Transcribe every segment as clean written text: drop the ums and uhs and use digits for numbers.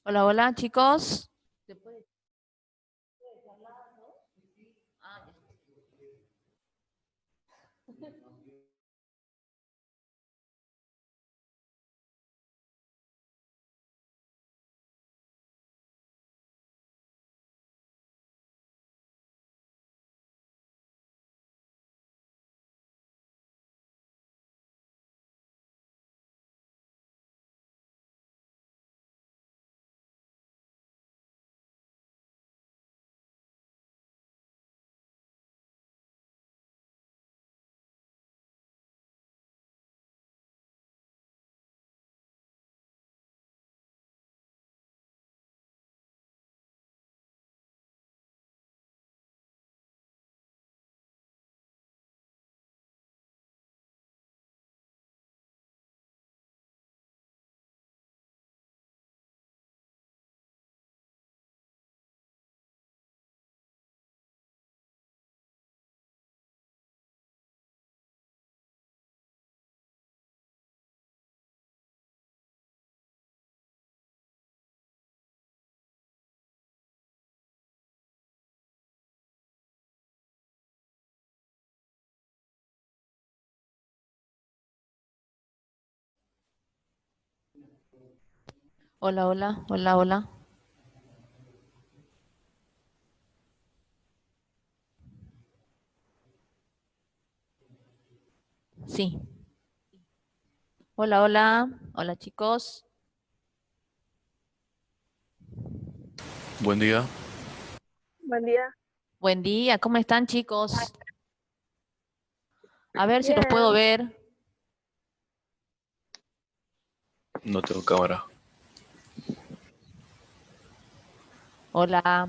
Hola, hola, chicos. ¿Se puede charlar, no? Ah, hola, hola, hola, hola. Sí. Hola, hola. Hola, chicos. Buen día. Buen día. Buen día. ¿Cómo están, chicos? A ver si los puedo Bien. ver. No tengo cámara. Hola.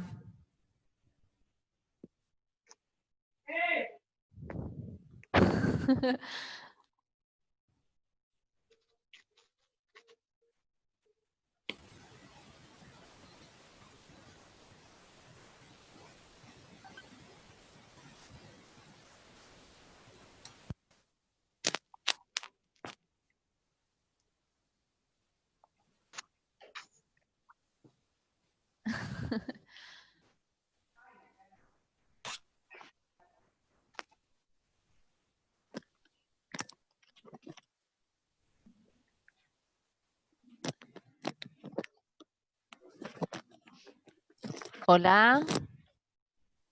Hola.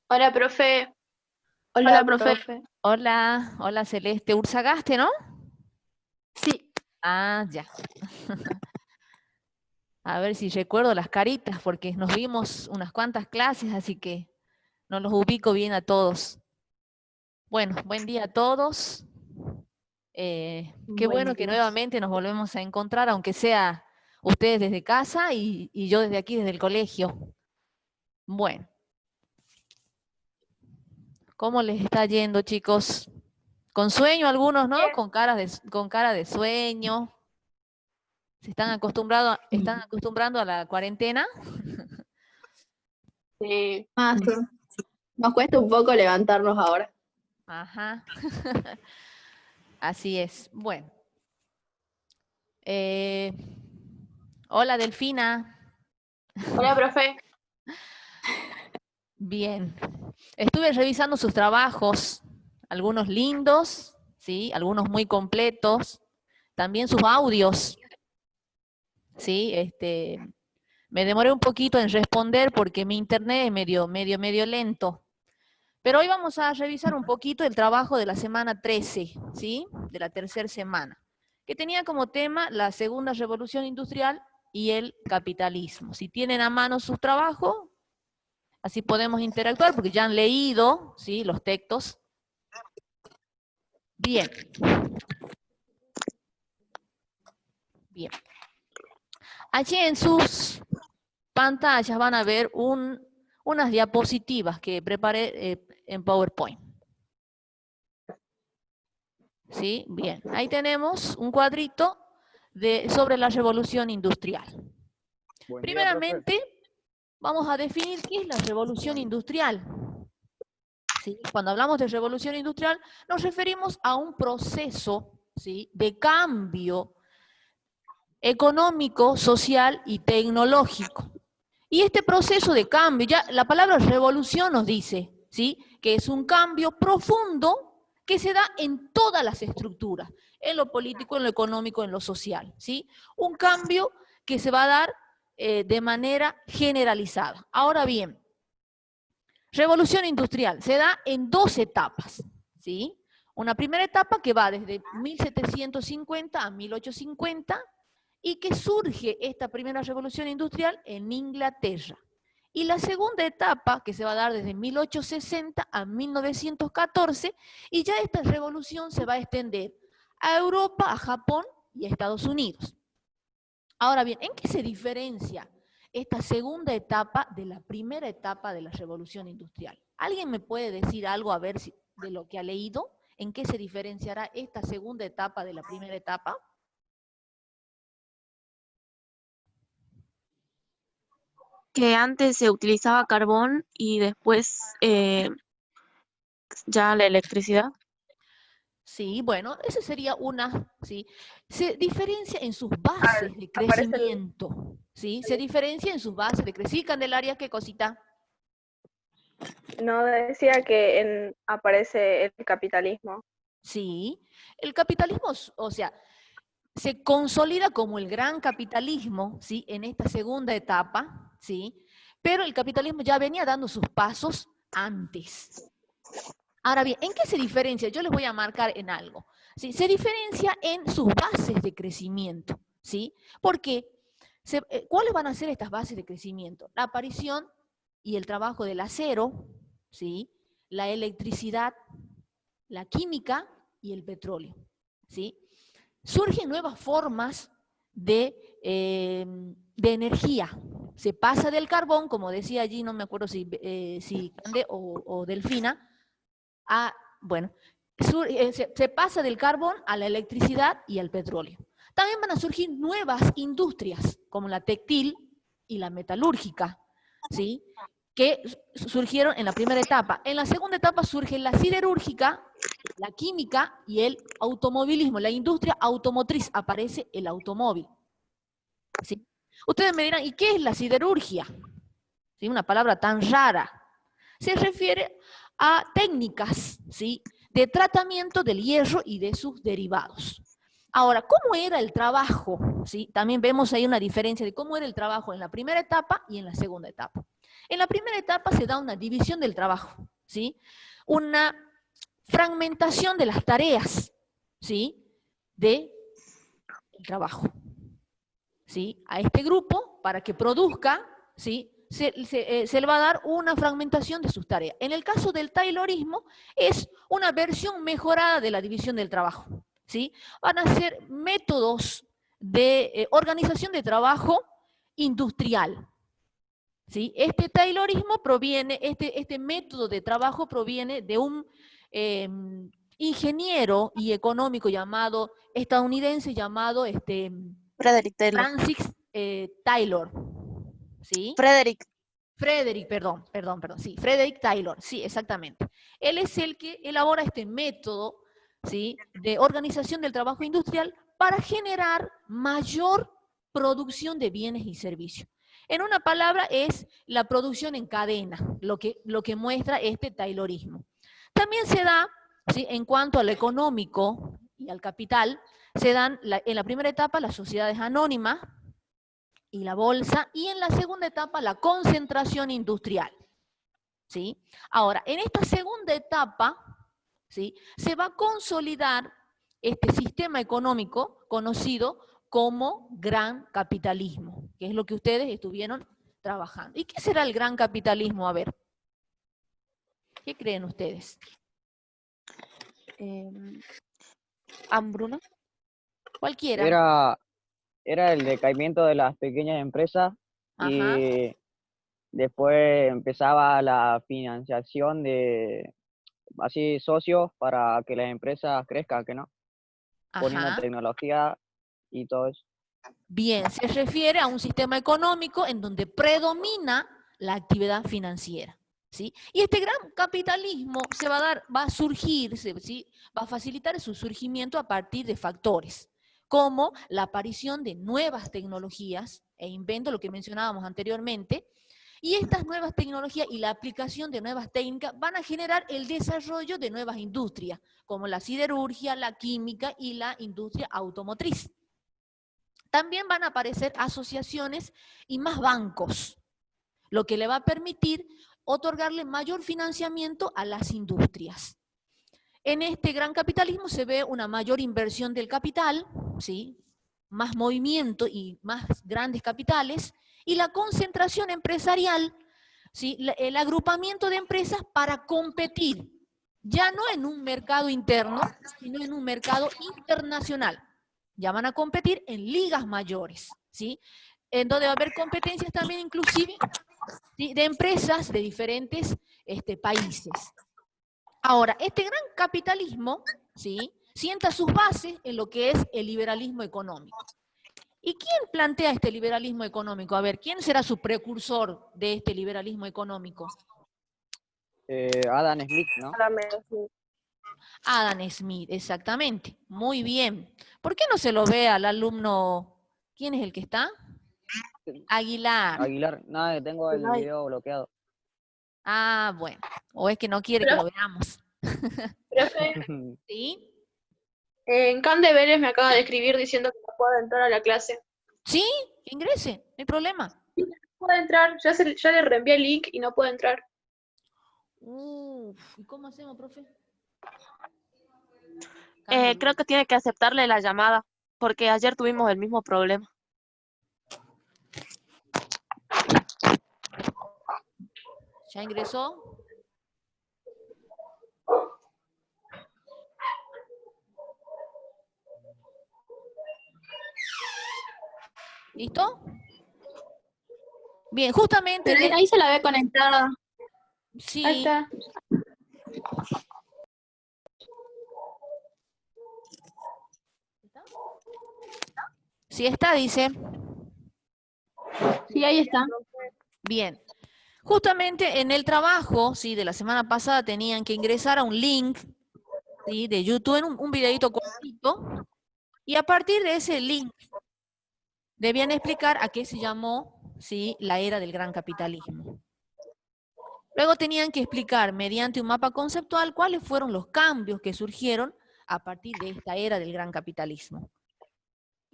Hola, profe. Hola, Hola, profe. profe. Hola. Hola, Celeste. Ursagaste, ¿no? Sí. Ah, ya. A ver si recuerdo las caritas, porque nos vimos unas cuantas clases, así que no los ubico bien a todos. Bueno, buen día a todos. Qué Buen bueno que día. nuevamente nos volvemos a encontrar, aunque sea ustedes desde casa y yo desde aquí, desde el colegio. Bueno, ¿cómo les está yendo, chicos? Con sueño algunos, ¿no? Bien. Con cara de sueño. ¿Se están acostumbrando a la cuarentena? Sí. Nos cuesta un poco levantarnos ahora. Ajá, así es. Bueno, eh, hola Delfina. Hola, profe. Bien, estuve revisando sus trabajos, algunos lindos, ¿sí? Algunos muy completos, también sus audios, ¿sí? Me demoré un poquito en responder porque mi internet es medio lento. Pero hoy vamos a revisar un poquito el trabajo de la semana 13, ¿sí? De la tercera semana, que tenía como tema la segunda revolución industrial y el capitalismo. Si tienen a mano sus trabajos, así podemos interactuar porque ya han leído, ¿sí? Los textos. Bien, bien. Allí en sus pantallas van a ver unas diapositivas que preparé en PowerPoint. ¿Sí? Bien, ahí tenemos un cuadrito sobre la revolución industrial. Buen día, profe. Primeramente, vamos a definir qué es la revolución industrial. ¿Sí? Cuando hablamos de revolución industrial, nos referimos a un proceso, ¿sí? De cambio económico, social y tecnológico. Y este proceso de cambio, ya la palabra revolución nos dice, ¿sí?, que es un cambio profundo que se da en todas las estructuras, en lo político, en lo económico, en lo social, ¿sí? Un cambio que se va a dar de manera generalizada. Ahora bien, revolución industrial se da en 2 etapas, ¿sí? Una primera etapa que va desde 1750 a 1850 y que surge esta primera revolución industrial en Inglaterra. Y la segunda etapa que se va a dar desde 1860 a 1914 y ya esta revolución se va a extender a Europa, a Japón y a Estados Unidos. Ahora bien, ¿en qué se diferencia esta segunda etapa de la primera etapa de la revolución industrial? ¿Alguien me puede decir algo a ver si, de lo que ha leído? ¿En qué se diferenciará esta segunda etapa de la primera etapa? Que antes se utilizaba carbón y después ya la electricidad. Sí, bueno, esa sería una, ¿sí? Se diferencia en sus bases de crecimiento, ¿sí? Se diferencia en sus bases de crecimiento. Sí, Candelaria, ¿qué cosita? No, decía que aparece el capitalismo. Sí, el capitalismo, o sea, se consolida como el gran capitalismo, ¿sí?, en esta segunda etapa, ¿sí? Pero el capitalismo ya venía dando sus pasos antes. Ahora bien, ¿en qué se diferencia? Yo les voy a marcar en algo, ¿sí? Se diferencia en sus bases de crecimiento, ¿sí? Porque, ¿cuáles van a ser estas bases de crecimiento? La aparición y el trabajo del acero, ¿sí?, la electricidad, la química y el petróleo, ¿sí? Surgen nuevas formas de energía. Se pasa del carbón, como decía allí, no me acuerdo si Cande o Delfina, bueno, se pasa del carbón a la electricidad y al petróleo. También van a surgir nuevas industrias, como la textil y la metalúrgica, ¿sí?, que surgieron en la primera etapa. En la segunda etapa surge la siderúrgica, la química y el automovilismo. La industria automotriz, aparece el automóvil, ¿sí? Ustedes me dirán, ¿y qué es la siderurgia? ¿Sí? Una palabra tan rara. Se refiere a técnicas, ¿sí?, de tratamiento del hierro y de sus derivados. Ahora, ¿cómo era el trabajo? ¿Sí? También vemos ahí una diferencia de cómo era el trabajo en la primera etapa y en la segunda etapa. En la primera etapa se da una división del trabajo, ¿sí?, una fragmentación de las tareas, ¿sí?, del trabajo, ¿sí? A este grupo, para que produzca, ¿sí?, se le va a dar una fragmentación de sus tareas. En el caso del taylorismo, es una versión mejorada de la división del trabajo, ¿sí? Van a ser métodos de organización de trabajo industrial, ¿sí? Este taylorismo proviene, este método de trabajo proviene de un ingeniero y económico estadounidense llamado Frederick Taylor. Francis Taylor, ¿sí? Frederick, perdón, sí, Frederick Taylor, sí, exactamente. Él es el que elabora este método, ¿sí?, de organización del trabajo industrial para generar mayor producción de bienes y servicios. En una palabra, es la producción en cadena, lo que muestra este taylorismo. También se da, ¿sí?, en cuanto al económico y al capital, se dan en la primera etapa las sociedades anónimas y la bolsa, y en la segunda etapa la concentración industrial, ¿sí? Ahora, en esta segunda etapa, ¿sí?, se va a consolidar este sistema económico conocido como gran capitalismo, que es lo que ustedes estuvieron trabajando. ¿Y qué será el gran capitalismo? A ver, ¿qué creen ustedes? ¿Hambruna? Cualquiera. Era el decaimiento de las pequeñas empresas. Ajá. Y después empezaba la financiación de así socios para que las empresas crezcan, ¿que no? Poniendo Ajá. tecnología y todo eso. Bien, se refiere a un sistema económico en donde predomina la actividad financiera, ¿sí? Y este gran capitalismo va a surgir, ¿sí?, va a facilitar su surgimiento a partir de factores, como la aparición de nuevas tecnologías e inventos, lo que mencionábamos anteriormente, y estas nuevas tecnologías y la aplicación de nuevas técnicas van a generar el desarrollo de nuevas industrias, como la siderurgia, la química y la industria automotriz. También van a aparecer asociaciones y más bancos, lo que le va a permitir otorgarle mayor financiamiento a las industrias. En este gran capitalismo se ve una mayor inversión del capital, ¿sí? Más movimiento y más grandes capitales, y la concentración empresarial, ¿sí? El agrupamiento de empresas para competir, ya no en un mercado interno, sino en un mercado internacional. Ya van a competir en ligas mayores, ¿sí? En donde va a haber competencias también inclusive, ¿sí?, de empresas de diferentes países. Ahora, este gran capitalismo, ¿sí?, sienta sus bases en lo que es el liberalismo económico. ¿Y quién plantea este liberalismo económico? A ver, ¿quién será su precursor de este liberalismo económico? Adam Smith, ¿no? Adam Smith, exactamente. Muy bien. ¿Por qué no se lo ve al alumno? ¿Quién es el que está? Aguilar. Aguilar, nada, tengo el video bloqueado. Ah, bueno. O es que no quiere que lo veamos. Profe, ¿Sí? en Can de Vélez me acaba de escribir diciendo que no puedo entrar a la clase. Sí, que ingrese, no hay problema. No puedo entrar, ya le reenvié el link y no puedo entrar. ¿Y cómo hacemos, profe? Creo que tiene que aceptarle la llamada, porque ayer tuvimos el mismo problema. ¿Ya ingresó? ¿Listo? Bien, justamente... Pero ahí se la ve conectada. Sí. Ahí está. Sí está, dice. Sí, ahí está. Bien. Justamente en el trabajo, ¿sí?, de la semana pasada tenían que ingresar a un link, ¿sí?, de YouTube, en un videito cortito, y a partir de ese link debían explicar a qué se llamó, ¿sí?, la era del gran capitalismo. Luego tenían que explicar mediante un mapa conceptual cuáles fueron los cambios que surgieron a partir de esta era del gran capitalismo.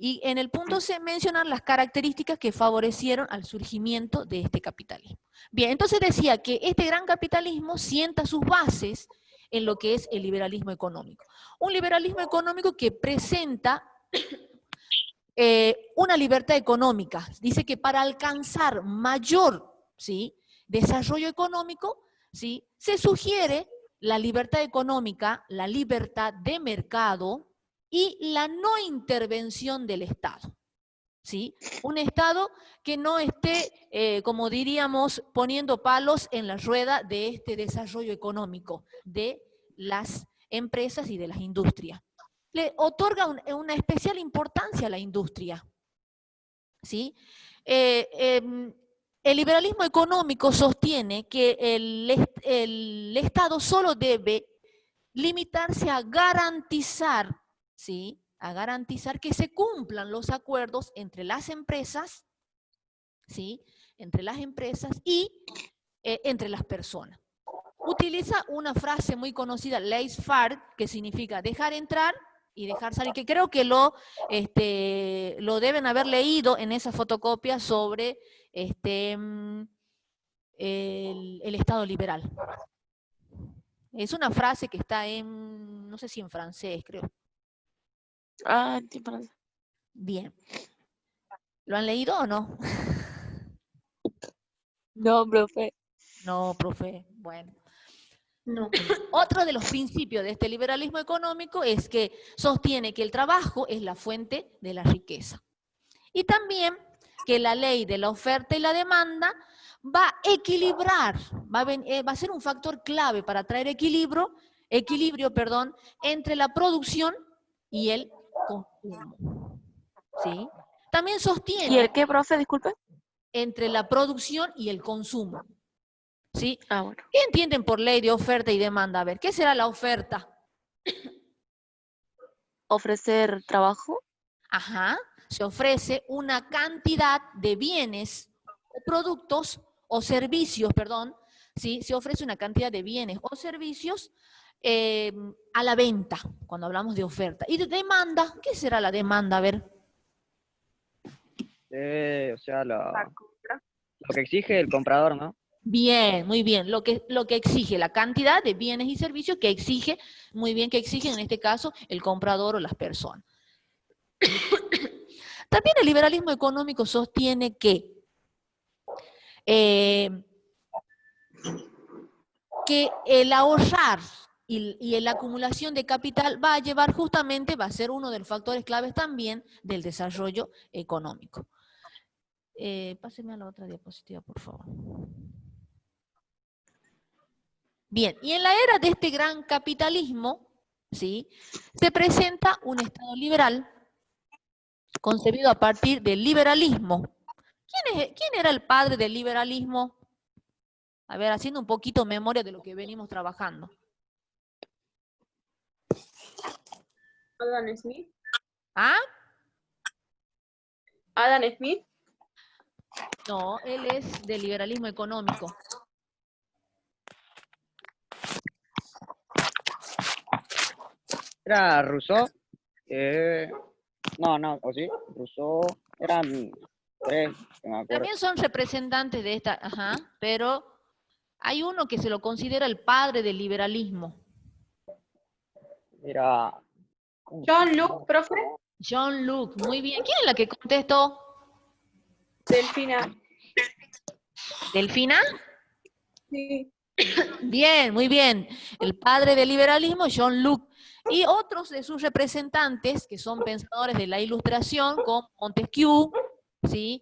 Y en el punto C mencionar las características que favorecieron al surgimiento de este capitalismo. Bien, entonces decía que este gran capitalismo sienta sus bases en lo que es el liberalismo económico. Un liberalismo económico que presenta una libertad económica. Dice que para alcanzar mayor, ¿sí?, desarrollo económico, ¿sí?, se sugiere la libertad económica, la libertad de mercado y la no intervención del Estado, ¿sí? Un Estado que no esté, como diríamos, poniendo palos en la rueda de este desarrollo económico de las empresas y de las industrias. Le otorga una especial importancia a la industria, ¿sí? El liberalismo económico sostiene que el Estado solo debe limitarse a garantizar, ¿sí?, a garantizar que se cumplan los acuerdos entre las empresas, ¿sí?, entre las empresas y entre las personas. Utiliza una frase muy conocida, laissez-faire, que significa dejar entrar y dejar salir, que creo que lo deben haber leído en esa fotocopia sobre el Estado liberal. Es una frase que está en, no sé si en francés, creo. Ah, en francés. Bien. ¿Lo han leído o no? No, profe. No, profe. Bueno. No. Otro de los principios de este liberalismo económico es que sostiene que el trabajo es la fuente de la riqueza. Y también que la ley de la oferta y la demanda va a equilibrar, va a ser un factor clave para traer equilibrio, entre la producción y el consumo. ¿Sí? También ¿Y sostiene el qué, profe? Disculpe. entre la producción y el consumo. ¿Sí? Ah, bueno. ¿Qué entienden por ley de oferta y demanda? A ver, ¿qué será la oferta? ¿Ofrecer trabajo? Ajá, se ofrece una cantidad de bienes o productos o servicios, perdón, ¿sí? Se ofrece una cantidad de bienes o servicios a la venta, cuando hablamos de oferta. Y de demanda, ¿qué será la demanda? A ver. O sea, La compra. lo que exige el comprador, ¿no? Bien, muy bien. Lo que exige, la cantidad de bienes y servicios que exige, muy bien, que exigen en este caso el comprador o las personas. También el liberalismo económico sostiene que el ahorrar y la acumulación de capital va a llevar justamente, va a ser uno de los factores claves también del desarrollo económico. Páseme a la otra diapositiva, por favor. Bien, y en la era de este gran capitalismo, ¿sí?, se presenta un Estado liberal concebido a partir del liberalismo. ¿Quién era el padre del liberalismo? A ver, haciendo un poquito memoria de lo que venimos trabajando. Adam Smith. ¿Ah? Adam Smith. No, él es del liberalismo económico. ¿Era Rousseau? No, ¿o sí? Rousseau, eran tres, que me acuerdo. También son representantes de esta, ajá, pero hay uno que se lo considera el padre del liberalismo. Era... John Locke, profe. John Locke, muy bien. ¿Quién es la que contestó? Delfina. ¿Delfina? Sí. Bien, muy bien. El padre del liberalismo, John Locke. Y otros de sus representantes, que son pensadores de la Ilustración, como Montesquieu, ¿sí?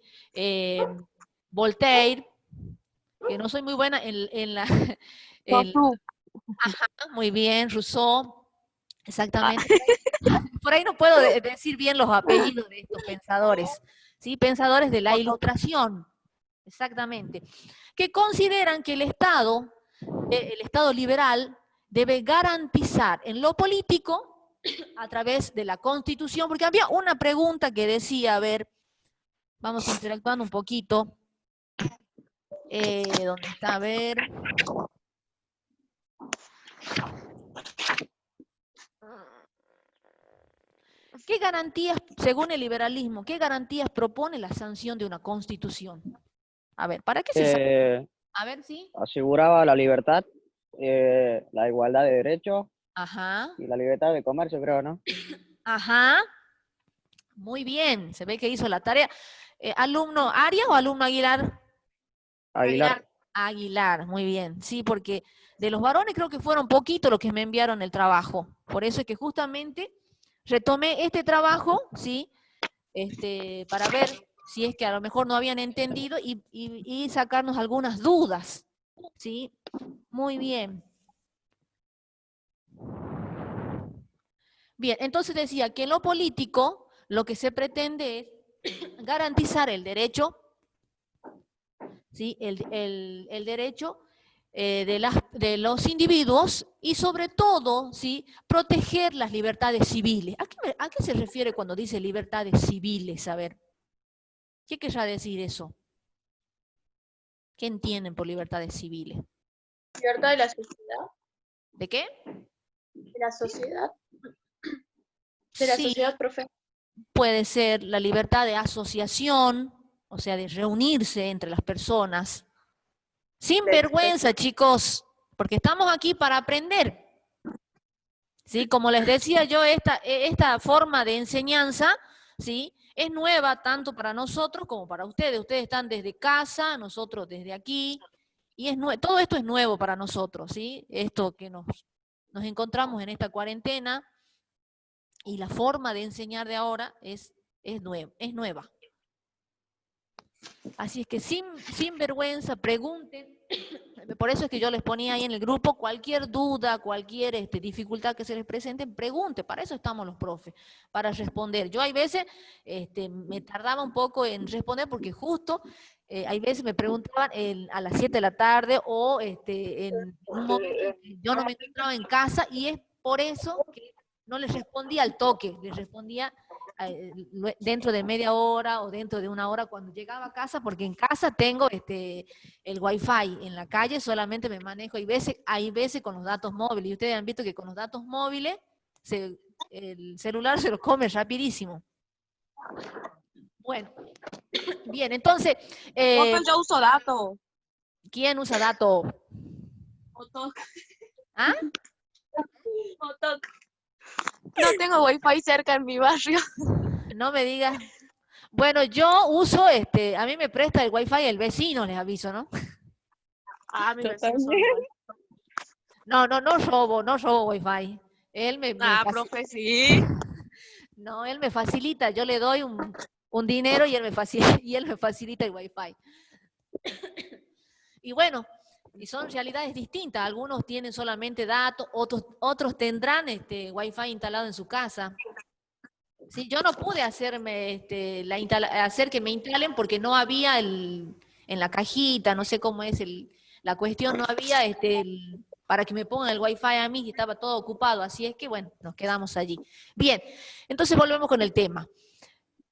Voltaire, que no soy muy buena en la... Ajá, muy bien, Rousseau, exactamente. Por ahí no puedo decir bien los apellidos de estos pensadores, ¿sí? Pensadores de la Ilustración, exactamente, que consideran que el Estado liberal debe garantizar en lo político a través de la Constitución, porque había una pregunta que decía, a ver, vamos interactuando un poquito, ¿dónde está? A ver... ¿Qué garantías, según el liberalismo, qué garantías propone la sanción de una constitución? A ver, ¿para qué se a ver, ¿sí? Aseguraba la libertad, la igualdad de derechos. Ajá. Y la libertad de comercio, creo, ¿no? Ajá. Muy bien, se ve que hizo la tarea. ¿Alumno Arias o alumno Aguilar? Aguilar. Aguilar, muy bien. Sí, porque de los varones creo que fueron poquitos los que me enviaron el trabajo. Por eso es que justamente retomé este trabajo, ¿sí? Para ver si es que a lo mejor no habían entendido y sacarnos algunas dudas, ¿sí? Muy bien. Bien, entonces decía que en lo político lo que se pretende es garantizar el derecho, ¿sí? El derecho de los individuos y sobre todo, ¿sí?, proteger las libertades civiles. ¿A qué se refiere cuando dice libertades civiles? A ver, ¿qué querrá decir eso? ¿Qué entienden por libertades civiles? Libertad de la sociedad. ¿De qué? De la sociedad. De la Sí, sociedad, profe. puede ser la libertad de asociación, o sea, de reunirse entre las personas. Sin vergüenza, chicos, porque estamos aquí para aprender. ¿Sí? Como les decía yo, esta forma de enseñanza, ¿sí?, es nueva tanto para nosotros como para ustedes. Ustedes están desde casa, nosotros desde aquí, y todo esto es nuevo para nosotros, ¿sí? Esto que nos encontramos en esta cuarentena, y la forma de enseñar de ahora es nueva. Así es que sin vergüenza, pregunten. Por eso es que yo les ponía ahí en el grupo cualquier duda, cualquier dificultad que se les presente, pregunte. Para eso estamos los profes, para responder. Yo hay veces me tardaba un poco en responder porque justo hay veces me preguntaban a las 7 de la tarde o en un momento en que yo no me encontraba en casa, y es por eso que no les respondía al toque, les respondía dentro de media hora o dentro de una hora cuando llegaba a casa, porque en casa tengo el Wi-Fi, en la calle solamente me manejo, hay veces con los datos móviles, y ustedes han visto que con los datos móviles el celular se lo come rapidísimo. Bueno, bien, entonces, Otto, yo uso datos. ¿quién usa datos? Otto. ¿Ah? Otto. No tengo wifi cerca en mi barrio. No me digas. Bueno, yo uso, a mí me presta el Wi-Fi el vecino, les aviso, ¿no? Ah, mi Yo vecino son también. igual. No robo Wi-Fi. Él me Profe, sí. No, él me facilita, yo le doy un dinero y él me facilita el Wi-Fi. Y bueno, y son realidades distintas. Algunos tienen solamente datos, otros tendrán Wi-Fi instalado en su casa. Sí, yo no pude hacerme hacer que me instalen porque no había en la cajita, no sé cómo es la cuestión, no había para que me pongan el Wi-Fi a mí, que estaba todo ocupado. Así es que, bueno, nos quedamos allí. Bien, entonces volvemos con el tema.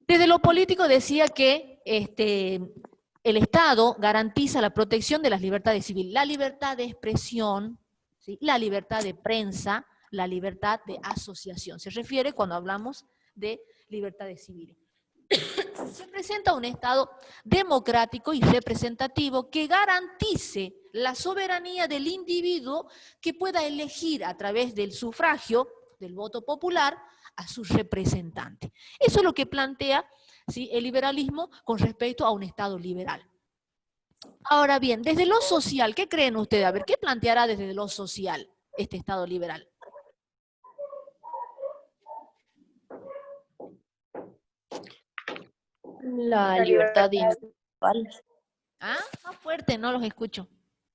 Desde lo político decía que el Estado garantiza la protección de las libertades civiles, la libertad de expresión, ¿sí? La libertad de prensa, la libertad de asociación. Se refiere cuando hablamos de libertades civiles. Se presenta un Estado democrático y representativo que garantice la soberanía del individuo, que pueda elegir a través del sufragio, del voto popular, a sus representantes. Eso es lo que plantea, ¿sí?, el liberalismo con respecto a un Estado liberal. Ahora bien, desde lo social, ¿qué creen ustedes? A ver, ¿qué planteará desde lo social este Estado liberal? La libertad individual. ¿Ah? Más fuerte, no los escucho.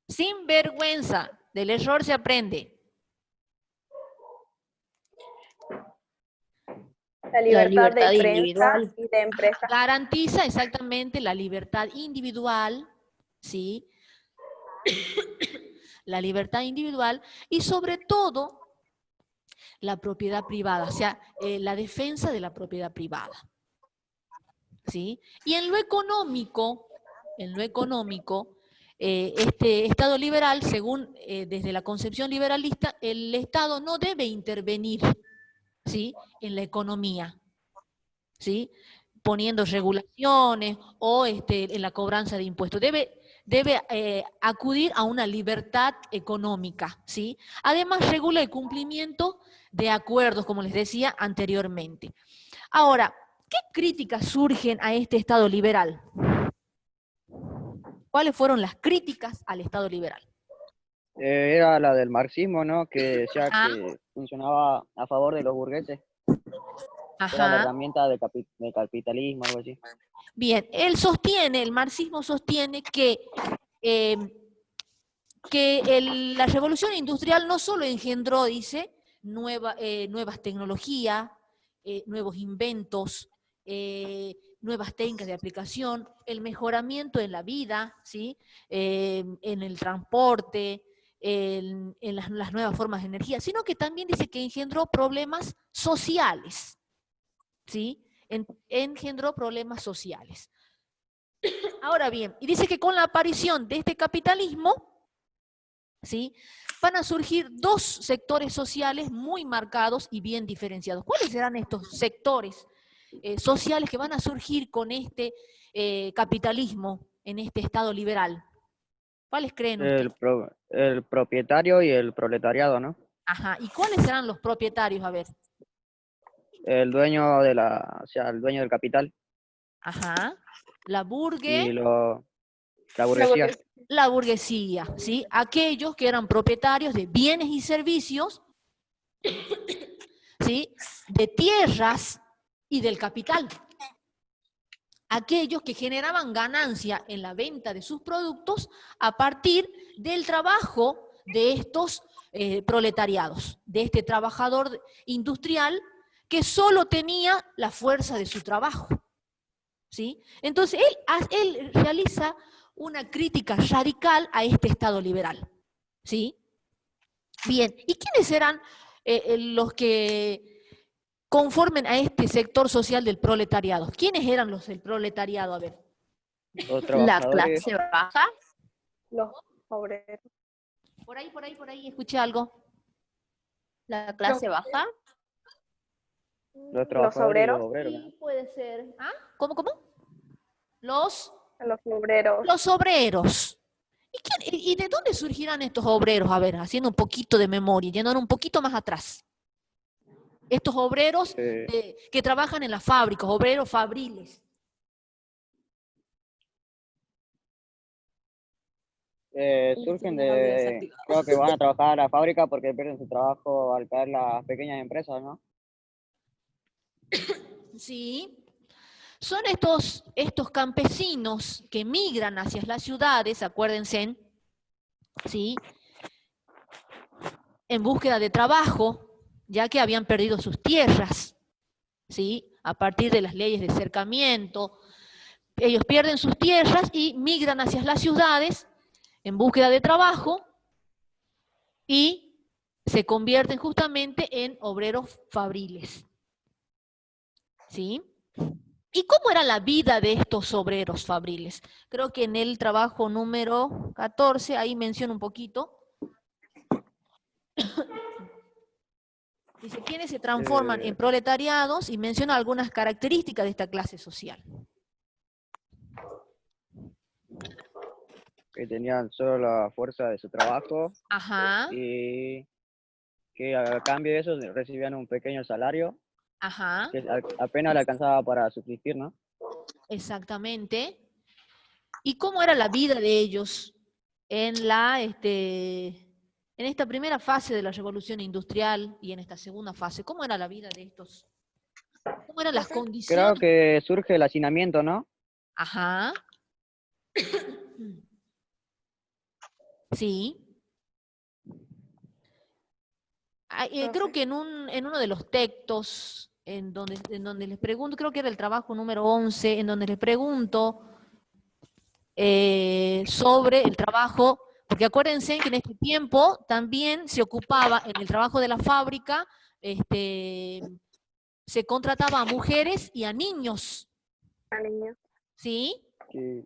Sin vergüenza, del error se aprende. La libertad de prensa individual. y de empresa. Garantiza exactamente la libertad individual, ¿sí? La libertad individual y sobre todo la propiedad privada, o sea, la defensa de la propiedad privada, ¿sí? Y en lo económico, este Estado liberal, según desde la concepción liberalista, el Estado no debe intervenir, ¿sí?, en la economía, ¿sí?, poniendo regulaciones o en la cobranza de impuestos. Debe acudir a una libertad económica, ¿sí? Además, regula el cumplimiento de acuerdos, como les decía anteriormente. Ahora, ¿qué críticas surgen a este Estado liberal? ¿Cuáles fueron las críticas al Estado liberal? Era la del marxismo, ¿no? Que decía Ajá. que funcionaba a favor de los burgueses. Era la Ajá. herramienta de capitalismo, algo así. Bien, el marxismo sostiene que la revolución industrial no solo engendró, dice, nuevas tecnologías, nuevos inventos, nuevas técnicas de aplicación, el mejoramiento en la vida, ¿sí?, en el transporte, en las nuevas formas de energía, sino que también dice que engendró problemas sociales, ¿sí? Engendró problemas sociales. Ahora bien, y dice que con la aparición de este capitalismo, ¿sí?, van a surgir dos sectores sociales muy marcados y bien diferenciados. ¿Cuáles serán estos sectores sociales que van a surgir con este capitalismo en este Estado liberal? ¿Cuáles creen ustedes? El propietario y el proletariado, ¿no? Ajá, ¿y cuáles serán los propietarios? A ver. El dueño o sea, el dueño del capital Ajá, la y burguesía. la burguesía. La burguesía, ¿sí? Aquellos que eran propietarios de bienes y servicios, ¿sí?, de tierras y del capital. Aquellos que generaban ganancia en la venta de sus productos a partir del trabajo de estos proletariados, de este trabajador industrial que solo tenía la fuerza de su trabajo, ¿sí? Entonces, él realiza una crítica radical a este Estado liberal, ¿sí? Bien, ¿y quiénes eran los que conformen a este sector social del proletariado. ¿Quiénes eran los del proletariado? A ver. Los La trabajadores, clase baja. Los obreros. Por ahí, escuché algo. La clase baja. los Los trabajadores y los obreros. obreros, ¿no? Sí, puede ser. ¿Ah? ¿Cómo? Los Los obreros. obreros. ¿Y de dónde surgirán estos obreros? A ver, haciendo un poquito de memoria, yendo un poquito más atrás. Estos obreros que trabajan en las fábricas, obreros fabriles. Surgen creo que van a trabajar a la fábrica porque pierden su trabajo al caer las pequeñas empresas, ¿no? Sí. Son estos campesinos que migran hacia las ciudades, acuérdense, ¿sí? En búsqueda de trabajo, ya que habían perdido sus tierras, ¿sí? A partir de las leyes de cercamiento, ellos pierden sus tierras y migran hacia las ciudades en búsqueda de trabajo y se convierten justamente en obreros fabriles, ¿sí? ¿Y cómo era la vida de estos obreros fabriles? Creo que en el trabajo número 14, ahí menciona un poquito. Dice, ¿quiénes se transforman en proletariados? Y menciona algunas características de esta clase social. Que tenían solo la fuerza de su trabajo Ajá, y que a cambio de eso recibían un pequeño salario ajá, que apenas le alcanzaba para subsistir, ¿no? exactamente. ¿Y cómo era la vida de ellos en esta primera fase de la revolución industrial y en esta segunda fase? ¿Cómo era la vida de estos? ¿Cómo eran las Creo condiciones? que surge el hacinamiento, ¿no? Ajá. Sí. Creo que en uno de los textos en donde les pregunto, creo que era el trabajo número 11, en donde les pregunto sobre el trabajo, porque acuérdense que en este tiempo también se ocupaba en el trabajo de la fábrica, se contrataba a mujeres y a niños, La niña. ¿sí? Que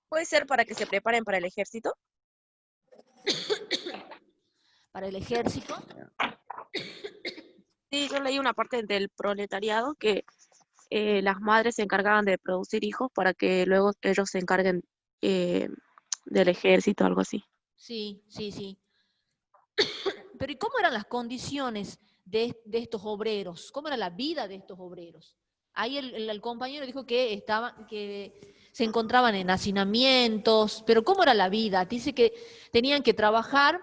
¿Puede ser para que se preparen para el ejército? Para el ejército. Sí, yo leí una parte del proletariado que las madres se encargaban de producir hijos para que luego ellos se encarguen del ejército, algo así. Sí, sí, sí. Pero ¿y cómo eran las condiciones de estos obreros? ¿Cómo era la vida de estos obreros? Ahí el compañero dijo que se encontraban en hacinamientos, pero ¿cómo era la vida? Dice que tenían que trabajar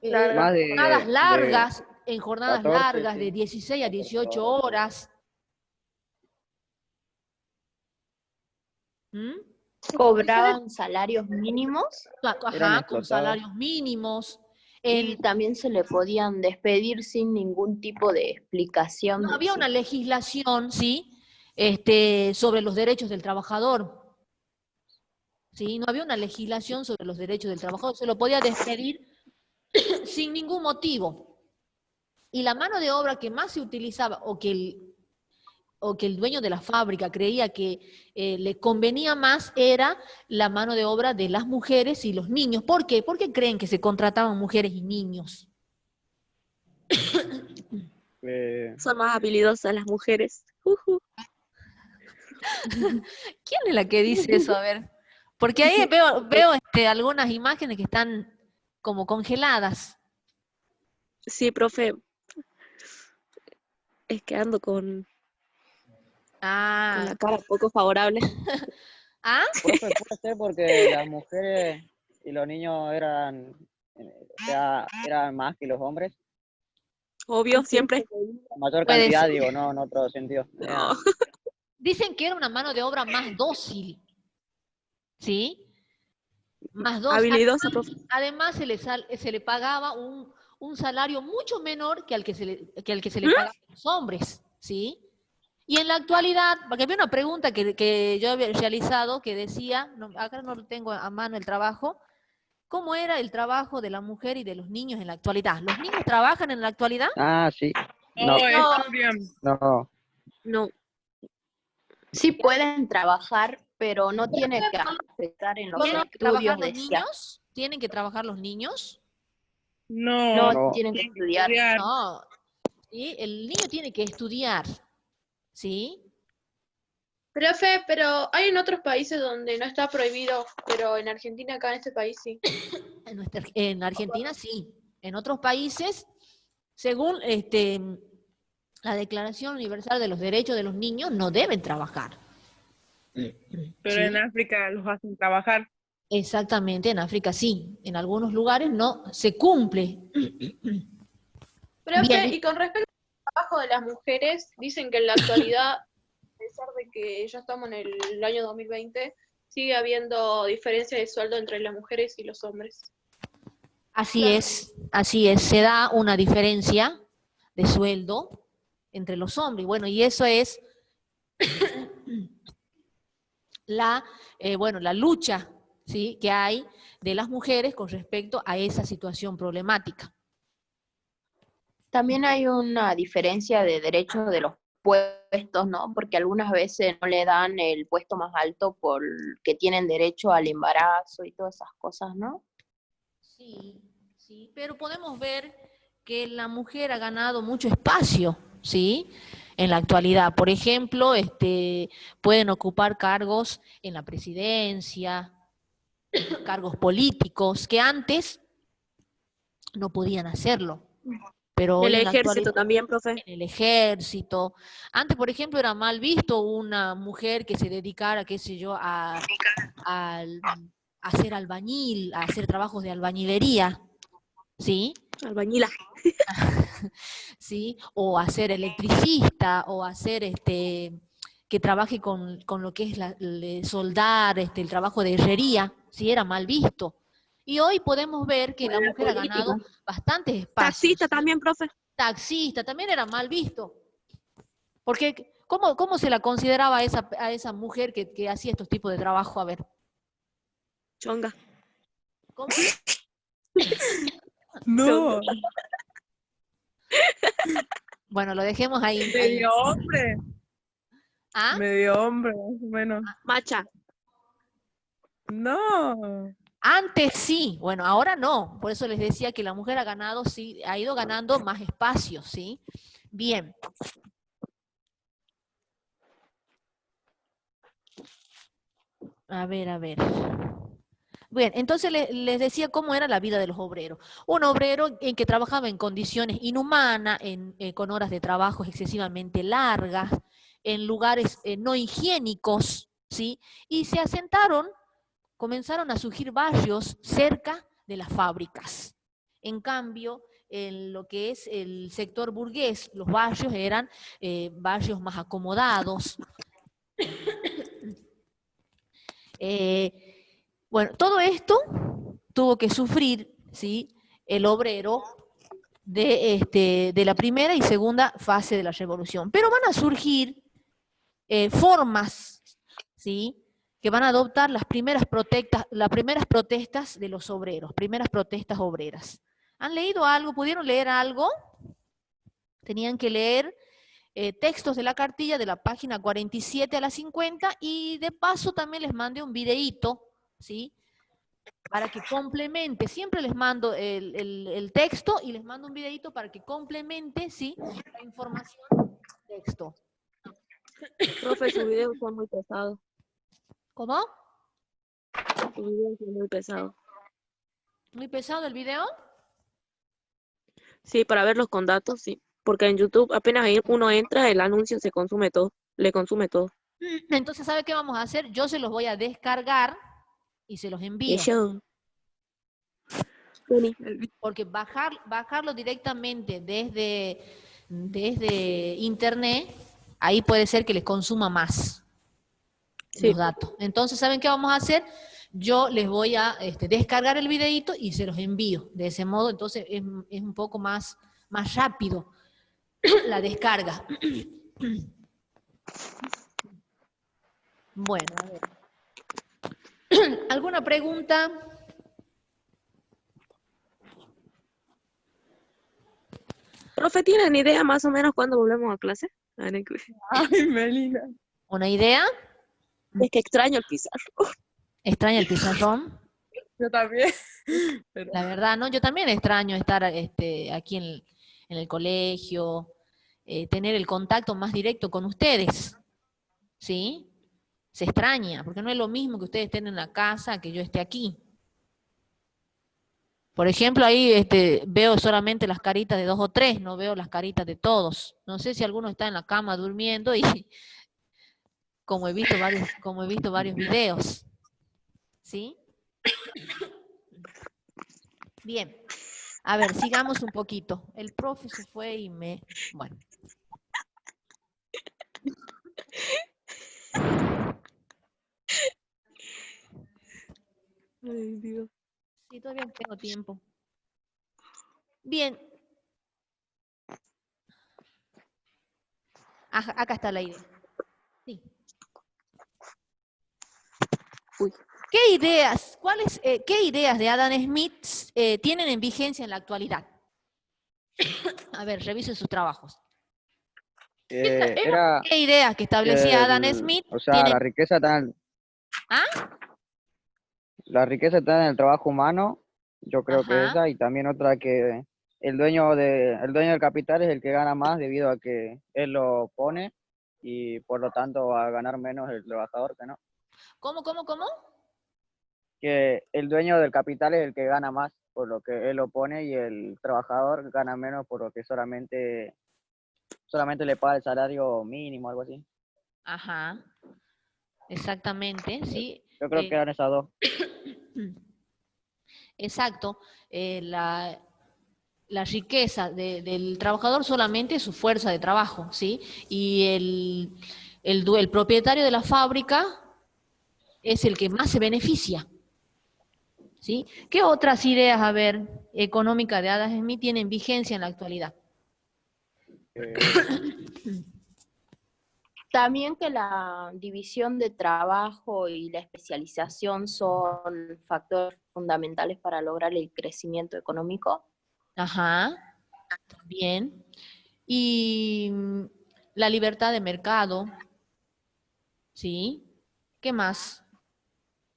más jornadas de largas, en jornadas 14, largas de sí, 16 a 14 18 horas. horas. ¿Mm? Cobraban salarios mínimos Eran Ajá, con explotados. salarios mínimos. y también se le podían despedir sin ningún tipo de explicación. No había una Sí. legislación, ¿sí? Sobre los derechos del trabajador. ¿Sí? No había una legislación sobre los derechos del trabajador. Se lo podía despedir sin ningún motivo. Y la mano de obra que más se utilizaba, o que el dueño de la fábrica creía que le convenía más, era la mano de obra de las mujeres y los niños. ¿Por qué? ¿Por qué creen que se contrataban mujeres y niños? Son más habilidosas las mujeres. ¿Quién es la que dice eso? A ver. Porque ahí veo algunas imágenes que están como congeladas. Sí, profe. Es que ando con Ah. la cara poco favorable. ¿Ah? Profe, puede ser porque las mujeres y los niños eran más que los hombres. Obvio, siempre. Mayor Puede cantidad, ser. digo, no en otro sentido. No. Dicen que era una mano de obra más dócil. ¿Sí? Más dócil. Habilidosa, profe. Además se le pagaba un salario mucho menor que al que se le pagaba a los hombres. ¿Sí? Y en la actualidad, porque había una pregunta que yo había realizado que decía, acá no lo tengo a mano el trabajo, ¿cómo era el trabajo de la mujer y de los niños en la actualidad? ¿Los niños trabajan en la actualidad? Ah, sí. No, estudian. no. No. Sí pueden trabajar, pero no tiene que afectar en los ¿Tienen que trabajar estudios, los decía. niños? ¿Tienen que trabajar los niños? No, No No. tienen que estudiar. No. ¿Sí? El niño tiene que estudiar. ¿Sí? Profe, pero hay en otros países donde no está prohibido, pero en Argentina, acá en este país sí. En Argentina sí. En otros países, según la Declaración Universal de los Derechos de los Niños, no deben trabajar. pero ¿Sí? en África los hacen trabajar. Exactamente, en África sí. En algunos lugares no se cumple. Profe, Bien. y con respecto al trabajo de las mujeres, dicen que en la actualidad, a pesar de que ya estamos en el año 2020, sigue habiendo diferencia de sueldo entre las mujeres y los hombres. Así es. Se da una diferencia de sueldo entre los hombres. Bueno, y eso es la lucha, ¿sí?, que hay de las mujeres con respecto a esa situación problemática. También hay una diferencia de derechos de los puestos, ¿no? Porque algunas veces no le dan el puesto más alto porque tienen derecho al embarazo y todas esas cosas, ¿no? Sí, pero podemos ver que la mujer ha ganado mucho espacio, ¿sí?, en la actualidad. Por ejemplo, pueden ocupar cargos en la presidencia, cargos políticos, que antes no podían hacerlo. Pero hoy El en la ejército actualidad, también, profe. en el ejército. Antes, por ejemplo, era mal visto una mujer que se dedicara, qué sé yo, a ser albañil, a hacer trabajos de albañilería, ¿sí? Albañila. ¿Sí? O a ser electricista, o a ser que trabaje con lo que es soldar, el trabajo de herrería, ¿sí? Era mal visto. Y hoy podemos ver que la mujer ha ganado bastantes espacios. Taxista también, profe. Taxista, también era mal visto. Porque, ¿cómo se la consideraba a esa mujer que hacía estos tipos de trabajo? A ver. Chonga. ¿Cómo? No, Bueno, lo dejemos ahí. medio hombre. ¿Ah? Medio hombre, más o menos. Macha. No. Antes sí, bueno, ahora no. Por eso les decía que la mujer ha ganado, sí, ha ido ganando más espacio, ¿sí? Bien. A ver. Bien, entonces les decía cómo era la vida de los obreros. Un obrero en que trabajaba en condiciones inhumanas, con horas de trabajo excesivamente largas, en lugares no higiénicos, ¿sí? Y se comenzaron a surgir barrios cerca de las fábricas. En cambio, en lo que es el sector burgués, los barrios eran barrios más acomodados. Bueno, todo esto tuvo que sufrir, ¿sí?, el obrero de la primera y segunda fase de la revolución. Pero van a surgir formas, ¿sí?, que van a adoptar las primeras protestas de los obreros, primeras protestas obreras. ¿Han leído algo? ¿Pudieron leer algo? Tenían que leer textos de la cartilla de la página 47 a la 50 y de paso también les mandé un videíto, ¿sí?, para que complemente. Siempre les mando el texto y les mando un videíto para que complemente, ¿sí?, la información del texto. Profe, sus videos son muy pesados. ¿Cómo? Sus videos son muy pesados. ¿Muy pesado el video? Sí, para verlos con datos, sí. Porque en YouTube apenas uno entra, el anuncio se consume todo, le consume todo. Entonces, ¿sabe qué vamos a hacer? Yo se los voy a descargar y se los envío. Eso. Porque bajarlo directamente desde internet, ahí puede ser que les consuma más los datos. Entonces, ¿saben qué vamos a hacer? Yo les voy a descargar el videíto y se los envío. De ese modo, entonces, es un poco más rápido la descarga. Bueno, a ver. ¿Alguna pregunta? Profe, ¿tienen idea más o menos cuándo volvemos a clase? Ah, no, Ay, Melina. ¿Una idea? es que extraño el pizarro. ¿Extraña el pizarrón? Yo también. Pero, La verdad, ¿no? Yo también extraño estar aquí en el colegio, tener el contacto más directo con ustedes, ¿sí? Se extraña, porque no es lo mismo que ustedes estén en la casa que yo esté aquí. Por ejemplo, ahí veo solamente las caritas de 2 o 3, no veo las caritas de todos. No sé si alguno está en la cama durmiendo y como he visto varios videos, ¿sí? Bien. A ver, sigamos un poquito. El profe se fue y bueno. Ay, Dios. Sí, todavía tengo tiempo. Bien. Ajá, acá está la idea. Sí. Uy. ¿Qué ideas de Adam Smith tienen en vigencia en la actualidad? A ver, revisen sus trabajos. Era ¿Qué ideas que establecía Adam Smith o sea, tienen? la riqueza está en, ¿Ah? la riqueza está en el trabajo humano, yo creo que Ajá. esa, y también otra que el dueño del capital es el que gana más debido a que él lo pone y por lo tanto va a ganar menos el trabajador que no. ¿Cómo? Que el dueño del capital es el que gana más por lo que él lo pone y el trabajador gana menos por lo que solamente le paga el salario mínimo, algo así. Ajá. Exactamente, sí. Yo creo que eran esas dos. Exacto. La riqueza del trabajador solamente es su fuerza de trabajo, ¿sí? Y el propietario de la fábrica es el que más se beneficia, ¿sí? ¿Qué otras ideas, a ver, económicas de Adam Smith tienen vigencia en la actualidad? También que la división de trabajo y la especialización son factores fundamentales para lograr el crecimiento económico. Ajá, bien. Y la libertad de mercado, ¿sí? ¿Qué más?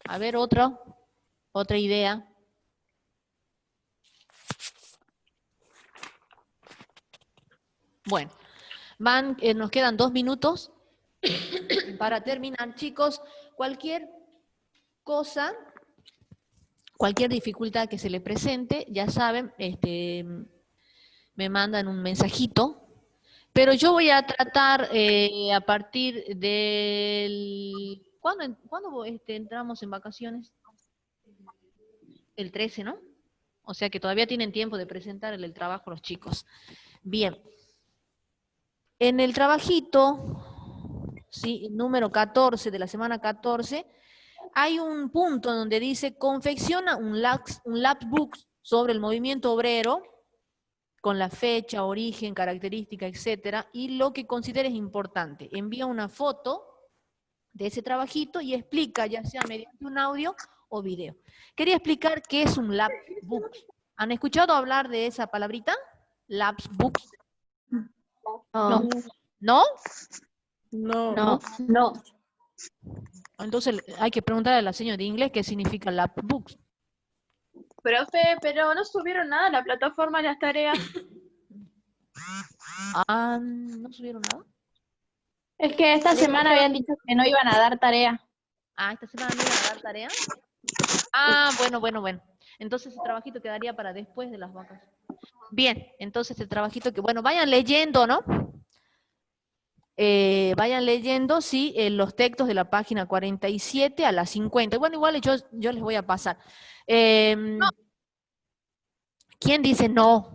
A ver, otra idea. Bueno, nos quedan 2 minutos para terminar. Chicos, cualquier cosa, cualquier dificultad que se le presente, ya saben, me mandan un mensajito. Pero yo voy a tratar a partir del... ¿Cuándo entramos en vacaciones? El 13, ¿no? O sea que todavía tienen tiempo de presentar el trabajo a los chicos. Bien. En el trabajito, sí, número 14 de la semana 14, hay un punto donde dice, confecciona un lapbook sobre el movimiento obrero, con la fecha, origen, característica, etcétera, y lo que consideres importante. Envía una foto de ese trabajito y explica, ya sea mediante un audio o video. Quería explicar qué es un lapbook. ¿Han escuchado hablar de esa palabrita? Lapbook. No. ¿No? no. No. Entonces hay que preguntarle a la señora de inglés qué significa lapbook. Profe, pero no subieron nada a la plataforma de las tareas. Ah, ¿no subieron nada? Es que esta semana habían dicho que no iban a dar tarea. Ah, esta semana no iban a dar tarea. Ah, bueno. Entonces el trabajito quedaría para después de las vacaciones. Bien, entonces el trabajito que, bueno, vayan leyendo, ¿no? Vayan leyendo, sí, los textos de la página 47 a la 50. Bueno, igual yo les voy a pasar. No. ¿Quién dice no?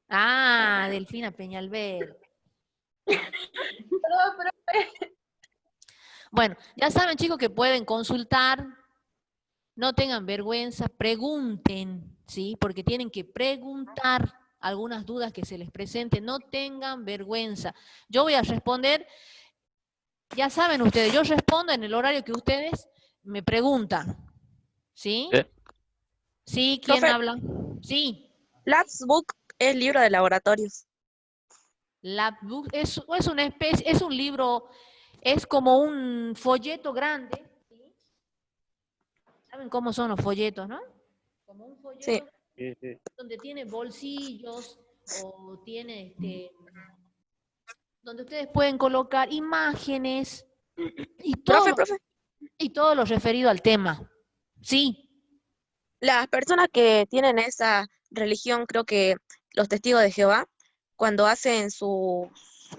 Ah, Delfina Peñalver. Pero Bueno, ya saben, chicos, que pueden consultar, no tengan vergüenza, pregunten, ¿sí? Porque tienen que preguntar algunas dudas que se les presenten, no tengan vergüenza. Yo voy a responder, ya saben ustedes, yo respondo en el horario que ustedes me preguntan, ¿sí? ¿Eh? ¿Sí? ¿Quién Profe. habla? Sí. Labs Book es libro de laboratorios. Labbook es una especie, es un libro, es como un folleto grande, ¿sí? ¿Saben cómo son los folletos, no? Como un folleto Sí. Sí, sí. donde tiene bolsillos o tiene donde ustedes pueden colocar imágenes y todo, Profe, y todo lo referido al tema. Sí, las personas que tienen esa religión, creo que los testigos de Jehová, cuando hacen sus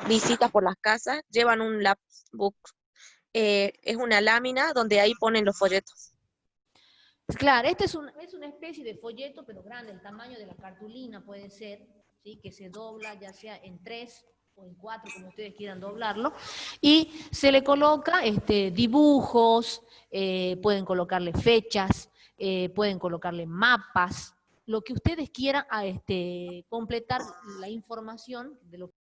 visitas por las casas, llevan un Labs Book. Es una lámina donde ahí ponen los folletos. claro, este es una especie de folleto, pero grande, el tamaño de la cartulina puede ser, ¿sí? Que se dobla ya sea en 3 o en 4, como ustedes quieran doblarlo, y se le coloca dibujos, pueden colocarle fechas, pueden colocarle mapas, lo que ustedes quieran completar la información de lo